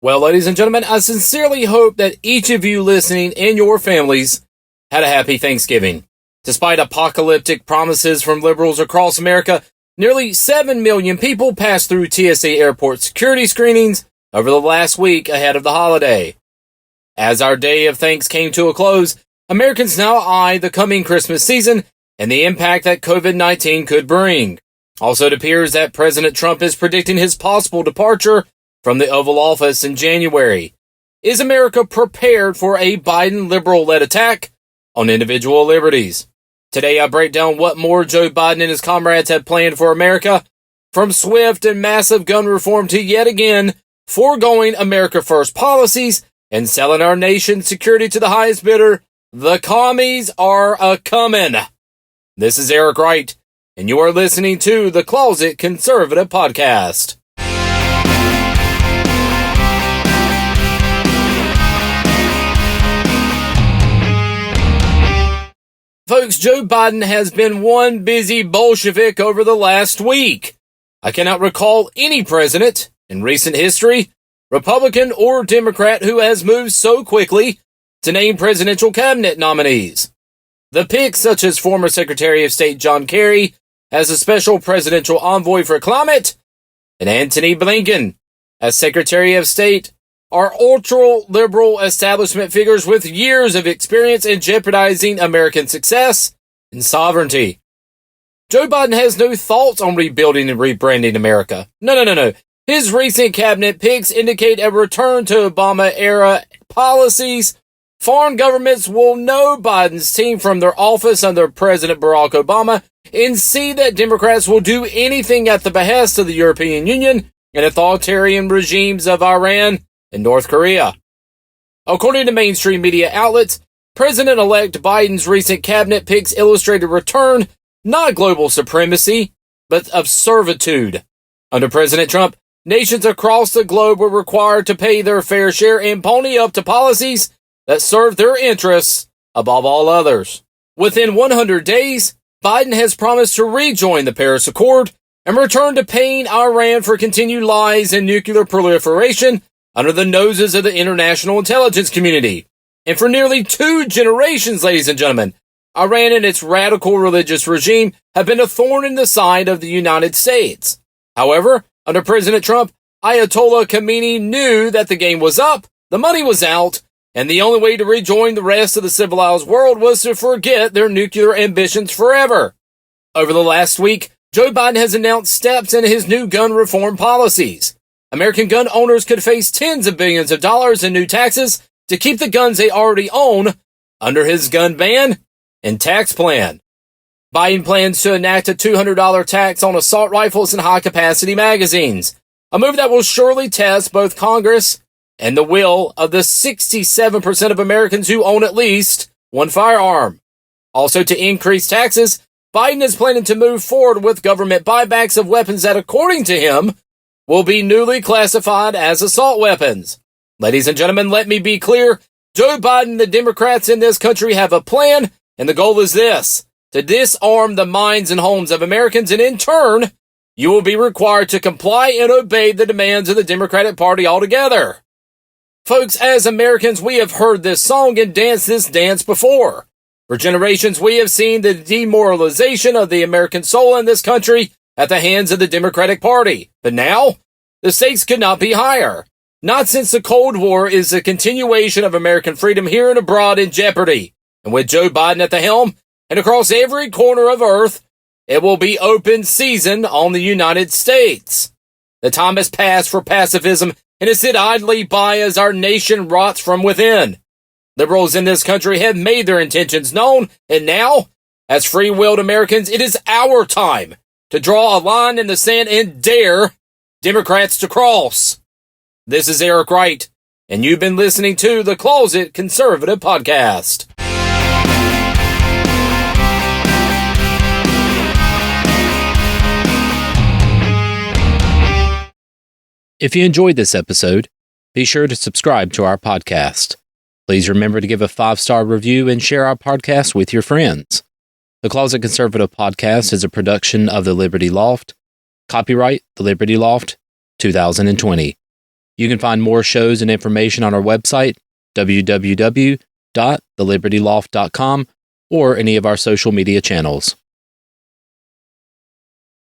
Well, ladies and gentlemen, I sincerely hope that each of you listening and your families had a happy Thanksgiving. Despite apocalyptic promises from liberals across America, nearly 7 million people passed through TSA airport security screenings over the last week ahead of the holiday. As our day of thanks came to a close, Americans now eye the coming Christmas season and the impact that COVID-19 could bring. Also, it appears that President Trump is predicting his possible departure from the Oval Office in January. Is America prepared for a Biden liberal-led attack on individual liberties? Today, I break down what more Joe Biden and his comrades have planned for America, from swift and massive gun reform to yet again foregoing America First policies and selling our nation's security to the highest bidder. The commies are a-comin'. This is Eric Wright, and you are listening to the Closet Conservative Podcast. Folks, Joe Biden has been one busy Bolshevik over the last week. I cannot recall any president in recent history, Republican or Democrat, who has moved so quickly to name presidential cabinet nominees. The picks, such as former Secretary of State John Kerry as a special presidential envoy for climate, and Antony Blinken as Secretary of State, are ultra-liberal establishment figures with years of experience in jeopardizing American success and sovereignty. Joe Biden has no thoughts on rebuilding and rebranding America. No. His recent cabinet picks indicate a return to Obama-era policies. Foreign governments will know Biden's team from their office under President Barack Obama and see that Democrats will do anything at the behest of the European Union and authoritarian regimes of Iran and North Korea. According to mainstream media outlets, President-elect Biden's recent cabinet picks illustrate a return, not global supremacy, but of servitude. Under President Trump, nations across the globe were required to pay their fair share and pony up to policies that serve their interests above all others. Within 100 days, Biden has promised to rejoin the Paris Accord and return to paying Iran for continued lies and nuclear proliferation under the noses of the international intelligence community. And for nearly 2 generations, ladies and gentlemen, Iran and its radical religious regime have been a thorn in the side of the United States. However, under President Trump, Ayatollah Khamenei knew that the game was up, the money was out, and the only way to rejoin the rest of the civilized world was to forget their nuclear ambitions forever. Over the last week, Joe Biden has announced steps in his new gun reform policies. American gun owners could face tens of billions of dollars in new taxes to keep the guns they already own under his gun ban and tax plan. Biden plans to enact a $200 tax on assault rifles and high-capacity magazines, a move that will surely test both Congress and the will of the 67% of Americans who own at least one firearm. Also, to increase taxes, Biden is planning to move forward with government buybacks of weapons that, according to him, will be newly classified as assault weapons. Ladies and gentlemen, let me be clear. Joe Biden and the Democrats in this country have a plan, and the goal is this: to disarm the minds and homes of Americans, and in turn, you will be required to comply and obey the demands of the Democratic Party altogether. Folks, as Americans, we have heard this song and danced this dance before. For generations, we have seen the demoralization of the American soul in this country at the hands of the Democratic Party. But now, the stakes could not be higher. Not since the Cold War is the continuation of American freedom here and abroad in jeopardy. And with Joe Biden at the helm, and across every corner of Earth, it will be open season on the United States. The time has passed for pacifism and to sit idly by as our nation rots from within. Liberals in this country have made their intentions known, and now, as free-willed Americans, it is our time to draw a line in the sand and dare Democrats to cross. This is Eric Wright, and you've been listening to the Closet Conservative Podcast. If you enjoyed this episode, be sure to subscribe to our podcast. Please remember to give a 5-star review and share our podcast with your friends. The Closet Conservative Podcast is a production of the Liberty Loft. Copyright, The Liberty Loft, 2020. You can find more shows and information on our website, www.thelibertyloft.com, or any of our social media channels.